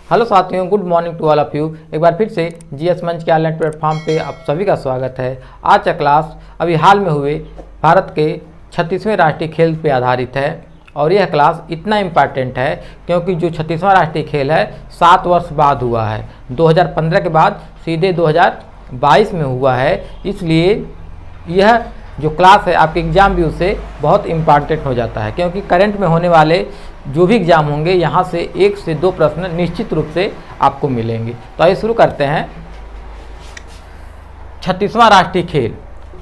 Hello साथियों, good morning to all of you. एक बार फिर से जीएस मंच के ऑनलाइन प्लेटफॉर्म पे आप सभी का स्वागत है। आज का क्लास अभी हाल में हुए भारत के 36वें राष्ट्रीय खेल पे आधारित है और यह क्लास इतना इम्पॉर्टेंट है क्योंकि जो 36वां राष्ट्रीय खेल है 7 वर्ष बाद हुआ है। 2015 के बाद सीधे 2022 में हुआ है, इसलिए यह जो क्लास है आपके एग्ज़ाम व्यू से बहुत इम्पॉर्टेंट हो जाता है क्योंकि करंट में होने वाले जो भी एग्ज़ाम होंगे यहाँ से 1 से 2 प्रश्न निश्चित रूप से आपको मिलेंगे। तो आइए शुरू करते हैं। 36वां राष्ट्रीय खेल,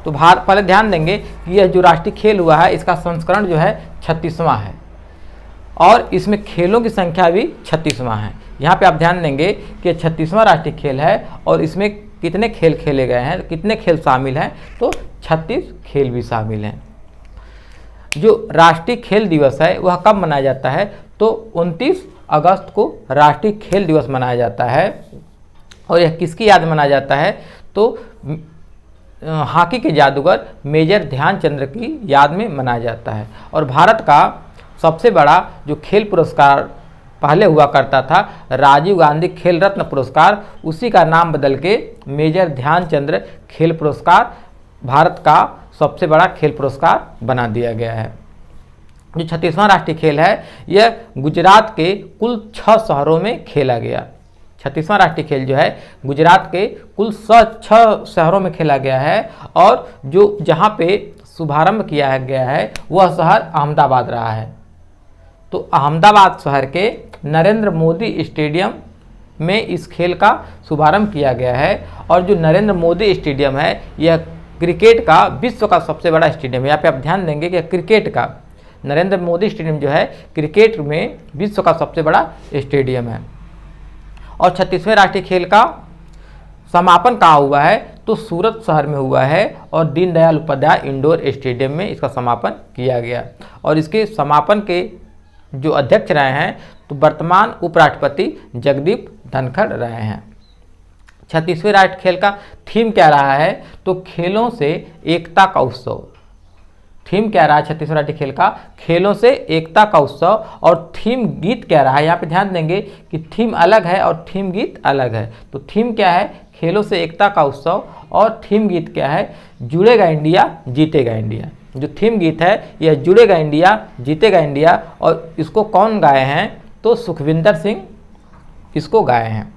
तो पहले ध्यान देंगे कि यह जो राष्ट्रीय खेल हुआ है इसका संस्करण जो है 36वां है और इसमें खेलों की संख्या भी 36वां है। यहाँ पे आप ध्यान देंगे कि 36वां राष्ट्रीय खेल है और इसमें कितने खेल खेले गए हैं, कितने खेल शामिल हैं, तो 36 खेल भी शामिल हैं। जो राष्ट्रीय खेल दिवस है वह कब मनाया जाता है, तो 29 अगस्त को राष्ट्रीय खेल दिवस मनाया जाता है और यह किसकी याद में मनाया जाता है, तो हॉकी के जादूगर मेजर ध्यानचंद की याद में मनाया जाता है। और भारत का सबसे बड़ा जो खेल पुरस्कार पहले हुआ करता था राजीव गांधी खेल रत्न पुरस्कार, उसी का नाम बदल के मेजर ध्यानचंद खेल पुरस्कार भारत का सबसे बड़ा खेल पुरस्कार बना दिया गया है। जो 36वां राष्ट्रीय खेल है यह गुजरात के कुल 6 शहरों में खेला गया। 36वां राष्ट्रीय खेल जो है गुजरात के कुल 6 शहरों में खेला गया है और जो जहाँ पे शुभारंभ किया गया है वह शहर अहमदाबाद रहा है। तो अहमदाबाद शहर के नरेंद्र मोदी स्टेडियम में इस खेल का शुभारंभ किया गया है और जो नरेंद्र मोदी स्टेडियम है यह क्रिकेट का विश्व का सबसे बड़ा स्टेडियम है। यहाँ पे आप ध्यान देंगे कि क्रिकेट का नरेंद्र मोदी स्टेडियम जो है क्रिकेट में विश्व का सबसे बड़ा स्टेडियम है। और 36वें राष्ट्रीय खेल का समापन कहाँ हुआ है, तो सूरत शहर में हुआ है और दीनदयाल उपाध्याय इंडोर स्टेडियम में इसका समापन किया गया। और इसके समापन के जो अध्यक्ष रहे हैं तो वर्तमान उपराष्ट्रपति जगदीप धनखड़ रहे हैं। 36वें राष्ट्रीय खेल का थीम क्या रहा है, तो खेलों से एकता का उत्सव। थीम क्या रहा है 36वें राष्ट्रीय खेल का, खेलों से एकता का उत्सव। और थीम गीत क्या रहा है, यहाँ पे ध्यान देंगे कि थीम अलग है और थीम गीत अलग है। तो थीम क्या है, खेलों से एकता का उत्सव, और थीम गीत क्या है, जुड़ेगा इंडिया जीतेगा इंडिया। जो थीम गीत है यह जुड़ेगा इंडिया जीतेगा इंडिया और इसको कौन गाए हैं, तो सुखविंदर सिंह इसको गाए हैं।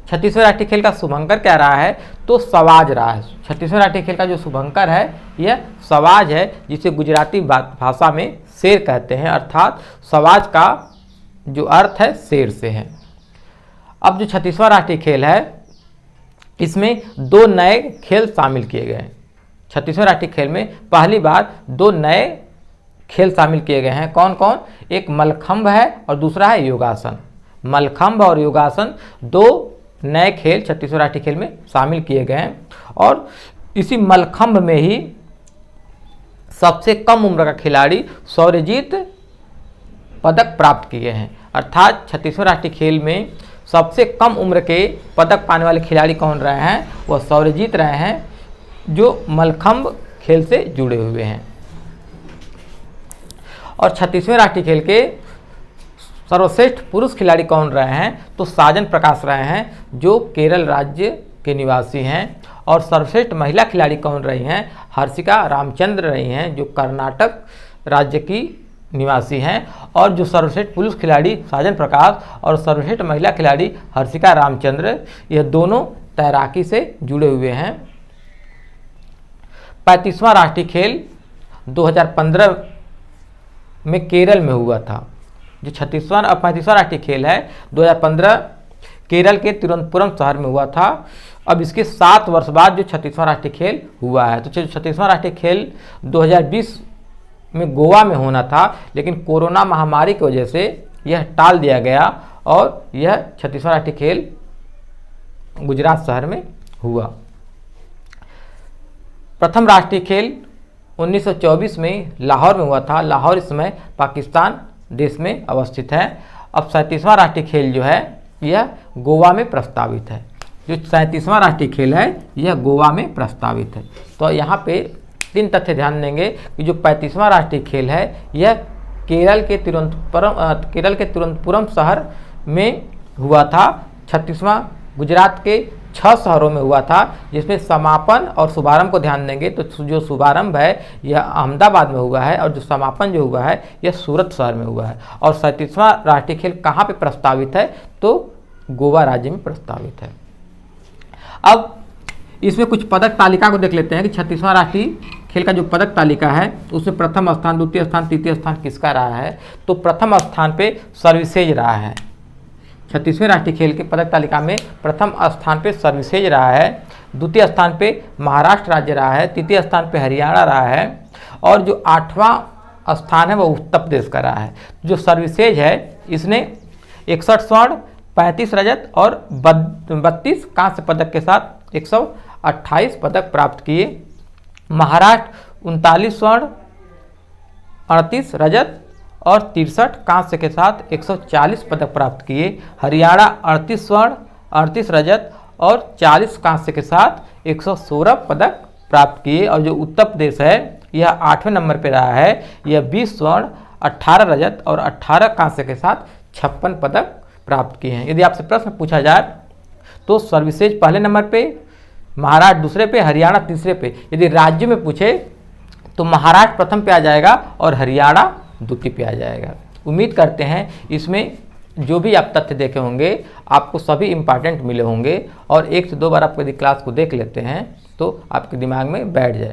36वें राष्ट्रीय खेल का शुभंकर क्या रहा है, तो सवाज रहा है। 36वें राष्ट्रीय खेल का जो शुभंकर है यह सवाज है, जिसे गुजराती भाषा में शेर कहते हैं, अर्थात सवाज का जो अर्थ है शेर से है। अब जो 36वां राष्ट्रीय खेल है इसमें 2 नए खेल शामिल किए गए हैं। 36वें राष्ट्रीय खेल में पहली बार 2 नए खेल शामिल किए गए हैं। कौन कौन, एक मल्लखंभ है और दूसरा है योगासन। मल्लखंभ और योगासन 2 नए खेल 36वें राष्ट्रीय खेल में शामिल किए गए हैं और इसी मल्लखंभ में ही सबसे कम उम्र का खिलाड़ी सौर्यजीत पदक प्राप्त किए हैं। अर्थात 36वें राष्ट्रीय खेल में सबसे कम उम्र के पदक पाने वाले खिलाड़ी कौन रहे हैं, वह सौर्यजीत रहे हैं, जो मल्लखंभ खेल से जुड़े हुए हैं। और 36वें राष्ट्रीय खेल के सर्वश्रेष्ठ पुरुष खिलाड़ी कौन रहे हैं, तो साजन प्रकाश रहे हैं, जो केरल राज्य के निवासी हैं। और सर्वश्रेष्ठ महिला खिलाड़ी कौन रही हैं, हर्षिका रामचंद्र रही हैं, जो कर्नाटक राज्य की निवासी हैं। और जो सर्वश्रेष्ठ पुरुष खिलाड़ी साजन प्रकाश और सर्वश्रेष्ठ महिला खिलाड़ी हर्षिका रामचंद्र, यह दोनों तैराकी से जुड़े हुए हैं। 35वां राष्ट्रीय खेल 2015 में केरल में हुआ था। जो 35वां और 35वां राष्ट्रीय खेल है 2015 केरल के तिरुवनंतपुरम शहर में हुआ था। अब इसके 7 वर्ष बाद जो 36वां राष्ट्रीय खेल हुआ है, तो 36वां राष्ट्रीय खेल 2020 में गोवा में होना था, लेकिन कोरोना महामारी की वजह से यह टाल दिया गया और यह 36वां राष्ट्रीय खेल गुजरात शहर में हुआ। प्रथम राष्ट्रीय खेल 1924 में लाहौर में हुआ था। लाहौर इस समय पाकिस्तान देश में अवस्थित है। अब 37वां राष्ट्रीय खेल जो है यह गोवा में प्रस्तावित है। जो 37वां राष्ट्रीय खेल है यह गोवा में प्रस्तावित है। तो यहाँ पे 3 तथ्य ध्यान देंगे कि जो 35वां राष्ट्रीय खेल है यह केरल के तिरुवनंतपुरम शहर में हुआ था 36वां गुजरात के 6 शहरों में हुआ था, जिसमें समापन और शुभारंभ को ध्यान देंगे तो जो शुभारंभ है यह अहमदाबाद में हुआ है और जो समापन जो हुआ है यह सूरत शहर में हुआ है। और 37वां राष्ट्रीय खेल कहाँ पे प्रस्तावित है, तो गोवा राज्य में प्रस्तावित है। अब इसमें कुछ पदक तालिका को देख लेते हैं कि 36वां राष्ट्रीय खेल का जो पदक तालिका है उसमें प्रथम स्थान, द्वितीय स्थान, तृतीय स्थान किसका रहा है, तो प्रथम स्थान पे सर्विसेज रहा है। 36वें राष्ट्रीय खेल के पदक तालिका में प्रथम स्थान पे सर्विसेज रहा है, द्वितीय स्थान पे महाराष्ट्र राज्य रहा है, तृतीय स्थान पे हरियाणा रहा है और जो 8वां स्थान है वो उत्तर प्रदेश का रहा है। जो सर्विसेज है इसने 61 स्वर्ण, 35 रजत और 32 कांस्य पदक के साथ 128 पदक प्राप्त किए। महाराष्ट्र 39 स्वर्ण, 38 रजत और 63 कांस्य के साथ 140 पदक प्राप्त किए। हरियाणा 38 स्वर्ण, 38 रजत और 40 कांस्य के साथ 116 पदक प्राप्त किए। और जो उत्तर प्रदेश है यह 8वें नंबर पर रहा है, यह 20 स्वर्ण, 18 रजत और 18 कांस्य के साथ 56 पदक प्राप्त किए हैं। यदि आपसे प्रश्न पूछा जाए तो सर्विसेज पहले नंबर पे, महाराष्ट्र दूसरे पे, हरियाणा तीसरे पे। यदि राज्य में पूछे तो महाराष्ट्र प्रथम पे आ जाएगा और हरियाणा द्वितीय पे आ जाएगा। उम्मीद करते हैं इसमें जो भी आप तथ्य देखे होंगे आपको सभी इंपॉर्टेंट मिले होंगे और 1 से 2 बार आप यदि क्लास को देख लेते हैं तो आपके दिमाग में बैठ जाए।